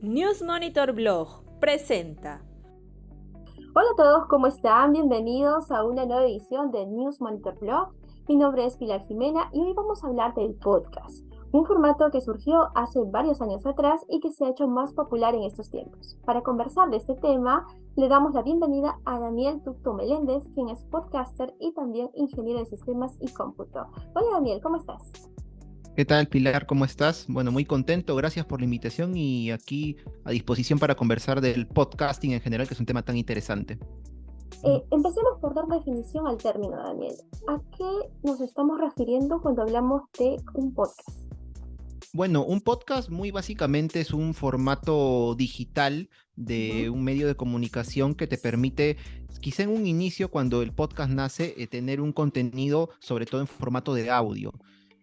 News Monitor Blog presenta. Hola a todos, ¿cómo están? Bienvenidos a una nueva edición de News Monitor Blog. Mi nombre es Pilar Jimena y hoy vamos a hablar del podcast, un formato que surgió hace varios años atrás y que se ha hecho más popular en estos tiempos. Para conversar de este tema, le damos la bienvenida a Daniel Tucto Meléndez, quien es podcaster y también ingeniero de sistemas y cómputo. Hola Daniel, ¿cómo estás? ¿Qué tal, Pilar? ¿Cómo estás? Bueno, muy contento, gracias por la invitación y aquí a disposición para conversar del podcasting en general, que es un tema tan interesante. Empecemos por dar definición al término, Daniel. ¿A qué nos estamos refiriendo cuando hablamos de un podcast? Bueno, un podcast muy básicamente es un formato digital de un medio de comunicación que te permite, quizá en un inicio, cuando el podcast nace, tener un contenido sobre todo en formato de audio.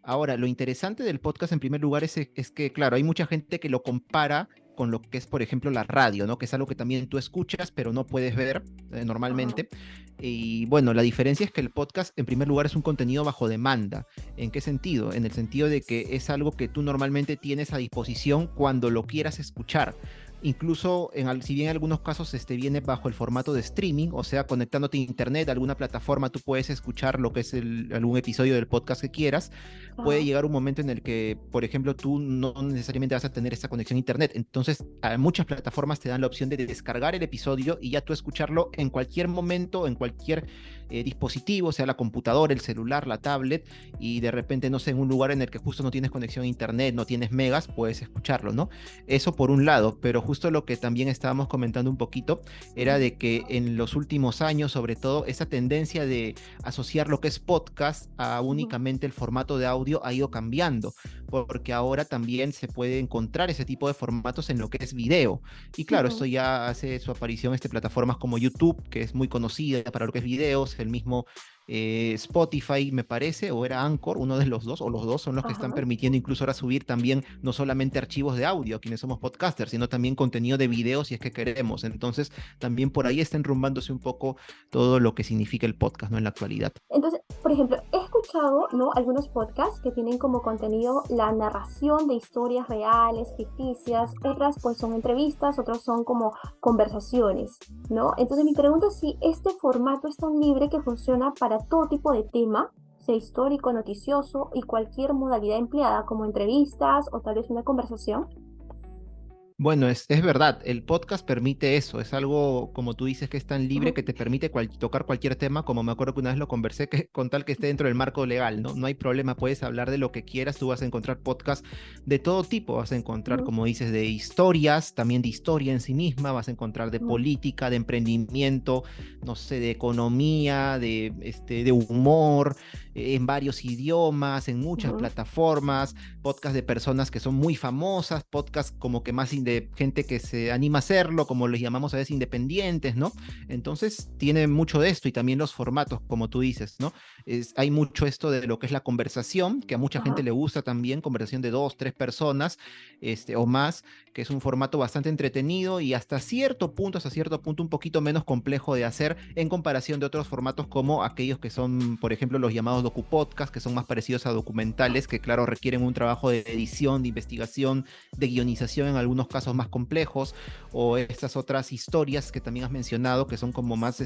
Ahora, lo interesante del podcast en primer lugar es que, claro, hay mucha gente que lo compara con lo que es, por ejemplo, la radio, ¿no? Que es algo que también tú escuchas, pero no puedes ver Ajá. normalmente. Y bueno, la diferencia es que el podcast, en primer lugar, es un contenido bajo demanda. ¿En qué sentido? En el sentido de que es algo que tú normalmente tienes a disposición cuando lo quieras escuchar. Incluso, si bien en algunos casos viene bajo el formato de streaming, o sea, conectándote a internet, a alguna plataforma, tú puedes escuchar lo que es algún episodio del podcast que quieras. Puede Ajá. llegar un momento en el que, por ejemplo, tú no necesariamente vas a tener esa conexión a internet. Entonces, muchas plataformas te dan la opción de descargar el episodio y ya tú escucharlo en cualquier momento, en cualquier dispositivo, sea la computadora, el celular, la tablet, y de repente, no sé, en un lugar en el que justo no tienes conexión a internet, no tienes megas, puedes escucharlo, ¿no? Eso por un lado, pero justo lo que también estábamos comentando un poquito era Ujú. de que en los últimos años, sobre todo, esa tendencia de asociar lo que es podcast a Ujú. únicamente el formato de audio ha ido cambiando, porque ahora también se puede encontrar ese tipo de formatos en lo que es video. Y claro, esto Ujú. ya hace su aparición en plataformas como YouTube, que es muy conocida para lo que es videos, el mismo Spotify, me parece, o era Anchor, uno de los dos, o los dos son los que están Ajá. permitiendo incluso ahora subir también no solamente archivos de audio, quienes somos podcasters, sino también contenido de video si es que queremos. Entonces, también por ahí está enrumbándose un poco todo lo que significa el podcast, ¿no? En la actualidad. Entonces, por ejemplo, he escuchado, ¿no?, algunos podcasts que tienen como contenido la narración de historias reales, ficticias, otras pues son entrevistas, otros son como conversaciones, ¿no? Entonces mi pregunta es si este formato es tan libre que funciona para todo tipo de tema, sea histórico, noticioso y cualquier modalidad empleada, como entrevistas o tal vez una conversación. Bueno, es verdad, el podcast permite eso, es algo, como tú dices, que es tan libre Ujú. que te permite tocar cualquier tema, como me acuerdo que una vez lo conversé, que con tal que esté dentro del marco legal, ¿no? No hay problema, puedes hablar de lo que quieras, tú vas a encontrar podcasts de todo tipo, vas a encontrar, Ujú. como dices, de historias, también de historia en sí misma, vas a encontrar de Ujú. política, de emprendimiento, no sé, de economía, de humor, en varios idiomas, en muchas Ujú. plataformas, podcasts de personas que son muy famosas, podcasts como que más de gente que se anima a hacerlo, como les llamamos a veces independientes, ¿no? Entonces tiene mucho de esto y también los formatos, como tú dices, ¿no? Hay mucho esto de lo que es la conversación, que a mucha gente Ajá. le gusta también, conversación de dos, tres personas, o más, que es un formato bastante entretenido y hasta cierto punto un poquito menos complejo de hacer en comparación de otros formatos como aquellos que son, por ejemplo, los llamados docupodcast, que son más parecidos a documentales, que claro, requieren un trabajo de edición, de investigación, de guionización en algunos casos más complejos, o estas otras historias que también has mencionado, que son como más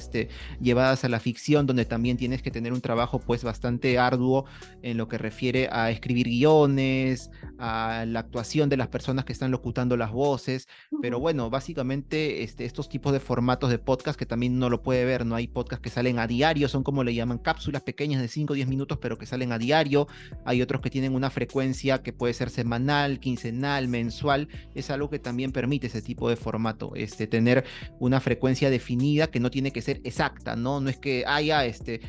llevadas a la ficción, donde también tienes que tener un trabajo pues bastante arduo en lo que refiere a escribir guiones, a la actuación de las personas que están locutando las voces, pero Ujú. bueno, básicamente estos tipos de formatos de podcast que también uno lo puede ver, ¿no? Hay podcasts que salen a diario, son como le llaman cápsulas pequeñas de 5 o 10 minutos, pero que salen a diario. Hay otros que tienen una frecuencia que puede ser semanal, quincenal, mensual. Es algo que también permite ese tipo de formato, tener una frecuencia definida que no tiene que ser exacta, ¿no? No es que haya,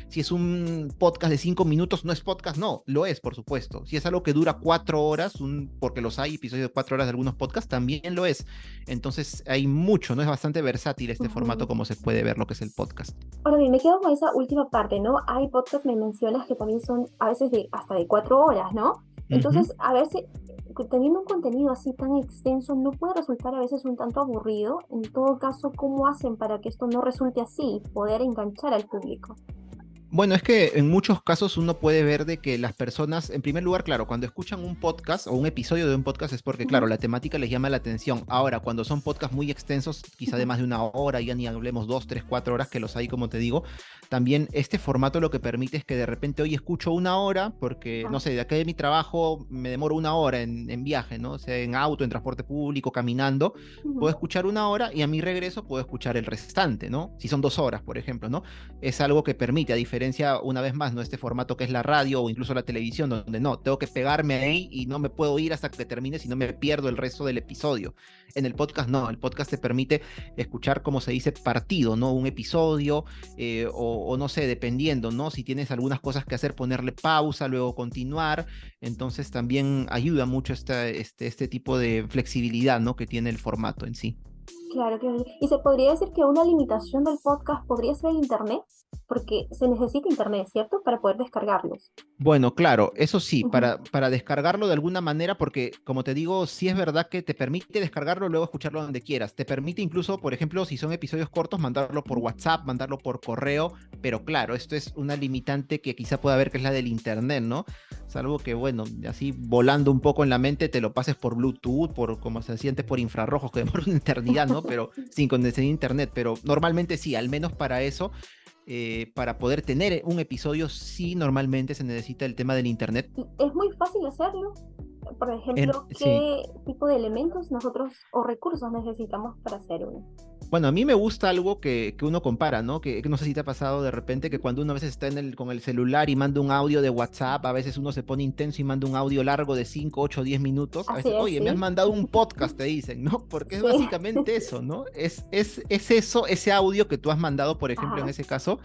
si es un podcast de 5 minutos, no es podcast, no, lo es, por supuesto. Si es algo que dura 4 horas, porque los hay, episodios de 4 horas de algunos podcasts, también lo es. Entonces hay mucho, ¿no? Es bastante versátil este formato Ujú. como se puede ver lo que es el podcast. Ahora bien, me quedo con esa última parte, ¿no? Hay podcasts, me mencionas, que también son a veces de hasta de 4 horas, ¿no? Ujú. Entonces, a ver si teniendo un contenido así tan extenso no puede resultar a veces un tanto aburrido. En todo caso, ¿cómo hacen para que esto no resulte así y poder enganchar al público? Bueno, es que en muchos casos uno puede ver de que las personas, en primer lugar, claro, cuando escuchan un podcast o un episodio de un podcast es porque, claro, Ujú, la temática les llama la atención. Ahora, cuando son podcasts muy extensos, quizá de ujú, más de una hora, ya ni hablemos 2, 3, 4 horas, que los hay, como te digo, también este formato lo que permite es que de repente hoy escucho una hora, porque, no ajá, sé, de acá de mi trabajo me demoro una hora en viaje, ¿no? O sea, en auto, en transporte público, caminando, puedo ujú. escuchar una hora y a mi regreso puedo escuchar el restante, ¿no? Si son 2 horas, por ejemplo, ¿no? Es algo que permite, a diferencia, una vez más, ¿no? Este formato que es la radio o incluso la televisión, donde no, tengo que pegarme ahí y no me puedo ir hasta que termine, si no me pierdo el resto del episodio. En el podcast no, el podcast te permite escuchar, como se dice, partido, ¿no? Un episodio, o no sé, dependiendo, ¿no? Si tienes algunas cosas que hacer, ponerle pausa, luego continuar. Entonces también ayuda mucho este tipo de flexibilidad, ¿no? Que tiene el formato en sí. Claro que sí. Y se podría decir que una limitación del podcast podría ser el internet, porque se necesita internet, ¿cierto? Para poder descargarlos. Bueno, claro, eso sí, Ujú, para descargarlo de alguna manera, porque como te digo, sí es verdad que te permite descargarlo, luego escucharlo donde quieras. Te permite incluso, por ejemplo, si son episodios cortos, mandarlo por ujú. WhatsApp, mandarlo por correo, pero claro, esto es una limitante que quizá pueda haber, que es la del internet, ¿no? Salvo que, bueno, así volando un poco en la mente, te lo pases por Bluetooth, por como se siente por infrarrojos, que demora una eternidad, ¿no? Pero sin conexión a internet, pero normalmente sí, al menos para eso, para poder tener un episodio, sí, normalmente se necesita el tema del internet. Y es muy fácil hacerlo. Por ejemplo, Sí, ¿qué tipo de elementos nosotros o recursos necesitamos para hacer uno? bueno, a mí me gusta algo que uno compara, ¿no? Que no sé si te ha pasado de repente que cuando uno a veces está con el celular y manda un audio de WhatsApp, a veces uno se pone intenso y manda un audio largo de 5, 8, 10 minutos. A Así veces, es, oye, me has sí. mandado un podcast, te dicen, ¿no? Porque es Sí. básicamente eso, ¿no? Es eso, ese audio que tú has mandado, por ejemplo, en Ajá. ese caso,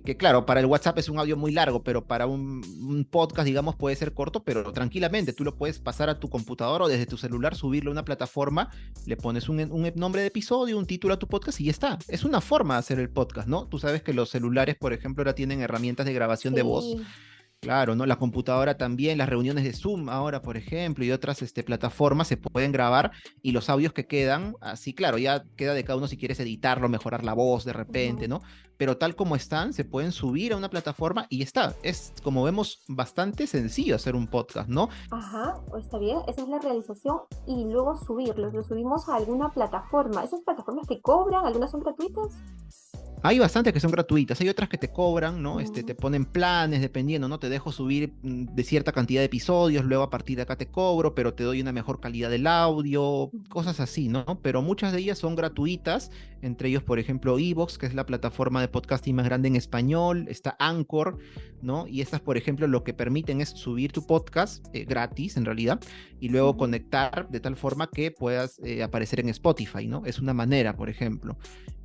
que claro, para el WhatsApp es un audio muy largo, pero para un podcast, digamos, puede ser corto, pero tranquilamente tú lo puedes pasar a tu computadora o desde tu celular, subirlo a una plataforma, le pones un nombre de episodio, un título a tu podcast y ya está. Es una forma de hacer el podcast, ¿no? Tú sabes que los celulares, por ejemplo, ahora tienen herramientas de grabación de voz. Sí. Claro, ¿no? La computadora también, las reuniones de Zoom ahora, por ejemplo, y otras plataformas se pueden grabar y los audios que quedan, así, claro, ya queda de cada uno si quieres editarlo, mejorar la voz de repente, Ujú. ¿no? Pero tal como están, se pueden subir a una plataforma y está. Es, como vemos, bastante sencillo hacer un podcast, ¿no? Ajá, o está bien, esa es la realización y luego subirlos, lo subimos a alguna plataforma. Esas plataformas que cobran, algunas son gratuitas. Hay bastantes que son gratuitas, hay otras que te cobran, ¿no? Mm, Te ponen planes dependiendo, ¿no? Te dejo subir de cierta cantidad de episodios, luego a partir de acá te cobro, pero te doy una mejor calidad del audio, ujú, cosas así, ¿no? Pero muchas de ellas son gratuitas, entre ellos, por ejemplo, Evox, que es la plataforma de podcasting más grande en español, está Anchor, ¿no? Y estas, por ejemplo, lo que permiten es subir tu podcast gratis, en realidad, y luego ujú, conectar de tal forma que puedas aparecer en Spotify, ¿no? Es una manera, por ejemplo.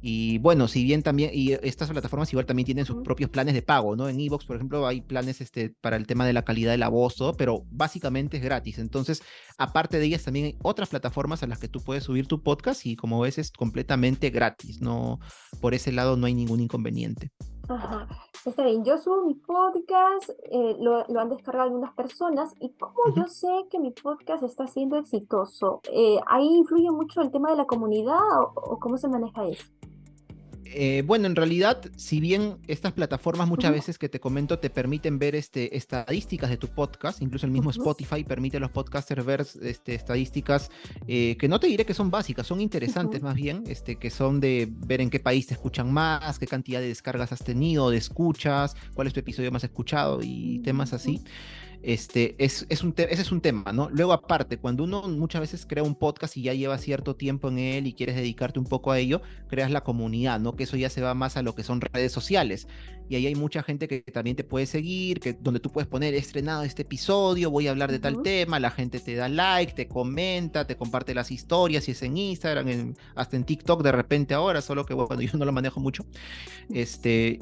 Y bueno, si bien también, y estas plataformas igual también tienen sus ujú. propios planes de pago, ¿no? En Evox, por ejemplo, hay planes para el tema de la calidad de la voz, todo, pero básicamente es gratis. Entonces, aparte de ellas, también hay otras plataformas a las que tú puedes subir tu podcast y como ves es completamente gratis, ¿no? Por ese lado no hay ningún inconveniente. Ajá, está bien, yo subo mi podcast, lo han descargado algunas personas y cómo Ujú. yo sé que mi podcast está siendo exitoso. ¿Ahí influye mucho el tema de la comunidad o cómo se maneja eso? Bueno, en realidad, si bien estas plataformas muchas Ujú, veces que te comento te permiten ver estadísticas de tu podcast, incluso el mismo ujú, Spotify permite a los podcasters ver estadísticas que no te diré que son básicas, son interesantes ujú, más bien, que son de ver en qué país te escuchan más, qué cantidad de descargas has tenido, de escuchas, cuál es tu episodio más escuchado y temas ujú, así. Ese es un tema, ¿no? Luego, aparte, cuando uno muchas veces crea un podcast y ya lleva cierto tiempo en él y quieres dedicarte un poco a ello, creas la comunidad, ¿no? Que eso ya se va más a lo que son redes sociales. Y ahí hay mucha gente que también te puede seguir, donde tú puedes poner, he estrenado este episodio, voy a hablar de tal ujú. tema, la gente te da like, te comenta, te comparte las historias, si es en Instagram, hasta en TikTok de repente ahora, solo que bueno, yo no lo manejo mucho.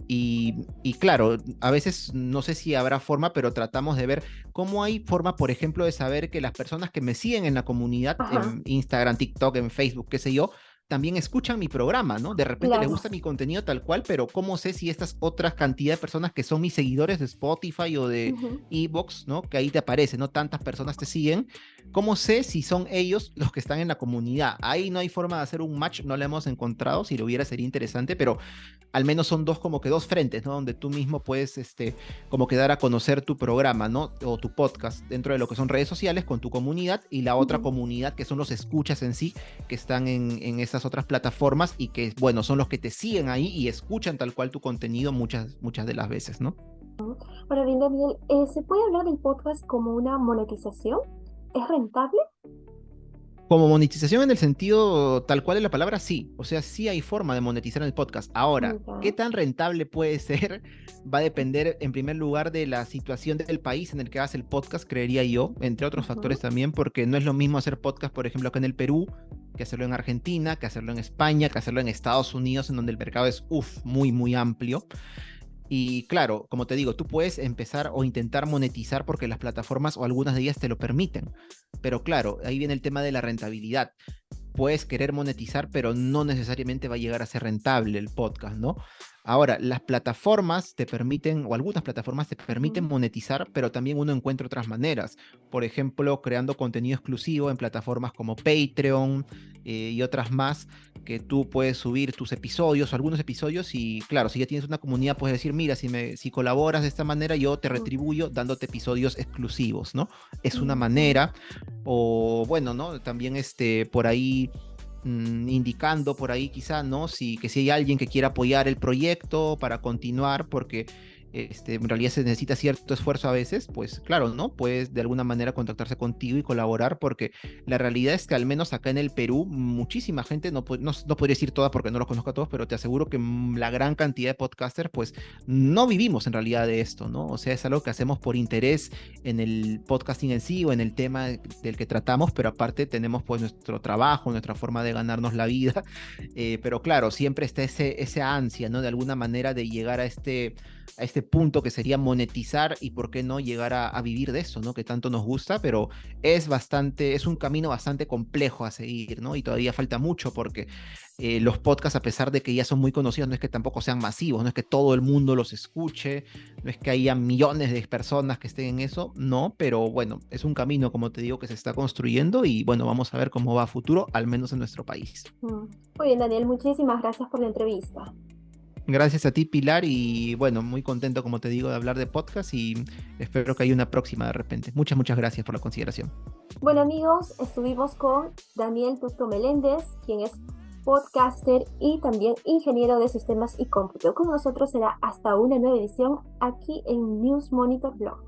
Y claro, a veces no sé si habrá forma, pero tratamos de ver cómo hay forma, por ejemplo, de saber que las personas que me siguen en la comunidad, Ajá. en Instagram, TikTok, en Facebook, qué sé yo, también escuchan mi programa, ¿no? De repente les Claro. gusta mi contenido tal cual, pero ¿cómo sé si estas otras cantidad de personas que son mis seguidores de Spotify o de Ujú. Evox, ¿no? Que ahí te aparece, ¿no? Tantas personas te siguen. ¿Cómo sé si son ellos los que están en la comunidad? Ahí no hay forma de hacer un match, no lo hemos encontrado. Si lo hubiera sería interesante, pero al menos son dos como que dos frentes, ¿no? Donde tú mismo puedes, como que dar a conocer tu programa, ¿no? O tu podcast dentro de lo que son redes sociales con tu comunidad y la otra Ujú. comunidad que son los escuchas en sí, que están en esas otras plataformas y que, bueno, son los que te siguen ahí y escuchan tal cual tu contenido muchas de las veces, ¿no? Ahora bien, Daniel, ¿se puede hablar del podcast como una monetización? ¿Es rentable? Como monetización en el sentido tal cual de la palabra, sí. O sea, sí hay forma de monetizar el podcast. Ahora, ¿qué Ya. tan rentable puede ser? Va a depender, en primer lugar, de la situación del país en el que hagas el podcast, creería yo, entre otros factores Ujú. también, porque no es lo mismo hacer podcast, por ejemplo, acá en el Perú, que hacerlo en Argentina, que hacerlo en España, que hacerlo en Estados Unidos, en donde el mercado es, muy amplio. Y claro, como te digo, tú puedes empezar o intentar monetizar porque las plataformas o algunas de ellas te lo permiten. Pero claro, ahí viene el tema de la rentabilidad. Puedes querer monetizar, pero no necesariamente va a llegar a ser rentable el podcast, ¿no? Ahora, las plataformas te permiten, o algunas plataformas te permiten Ujú. monetizar, pero también uno encuentra otras maneras. Por ejemplo, creando contenido exclusivo en plataformas como Patreon y otras más, que tú puedes subir tus episodios o algunos episodios y claro, si ya tienes una comunidad, puedes decir, mira, si colaboras de esta manera, yo te Ujú. retribuyo dándote episodios exclusivos, ¿no? Es una Ujú. manera, o bueno, ¿no? También por ahí indicando por ahí quizá, ¿no? Que si hay alguien que quiera apoyar el proyecto para continuar, porque en realidad se necesita cierto esfuerzo a veces, pues claro, ¿no? Puedes de alguna manera contactarse contigo y colaborar, porque la realidad es que al menos acá en el Perú, muchísima gente, no podría decir toda porque no los conozco a todos, pero te aseguro que la gran cantidad de podcasters, pues no vivimos en realidad de esto, ¿no? O sea, es algo que hacemos por interés en el podcasting en sí o en el tema del que tratamos, pero aparte tenemos pues nuestro trabajo, nuestra forma de ganarnos la vida, pero claro, siempre está esa ansia, ¿no? De alguna manera de llegar a este punto que sería monetizar y por qué no llegar a vivir de eso, ¿no? Que tanto nos gusta, pero es un camino bastante complejo a seguir, ¿no? Y todavía falta mucho porque los podcasts, a pesar de que ya son muy conocidos, no es que tampoco sean masivos, no es que todo el mundo los escuche, no es que haya millones de personas que estén en eso, no, pero bueno, es un camino, como te digo, que se está construyendo y bueno, vamos a ver cómo va a futuro, al menos en nuestro país. Mm. Muy bien, Daniel, muchísimas gracias por la entrevista. Gracias a ti, Pilar, y bueno, muy contento, como te digo, de hablar de podcast y espero que haya una próxima de repente. Muchas gracias por la consideración. Bueno, amigos, estuvimos con Daniel Tusto Meléndez, quien es podcaster y también ingeniero de sistemas y cómputo. Con nosotros será hasta una nueva edición aquí en News Monitor Blog.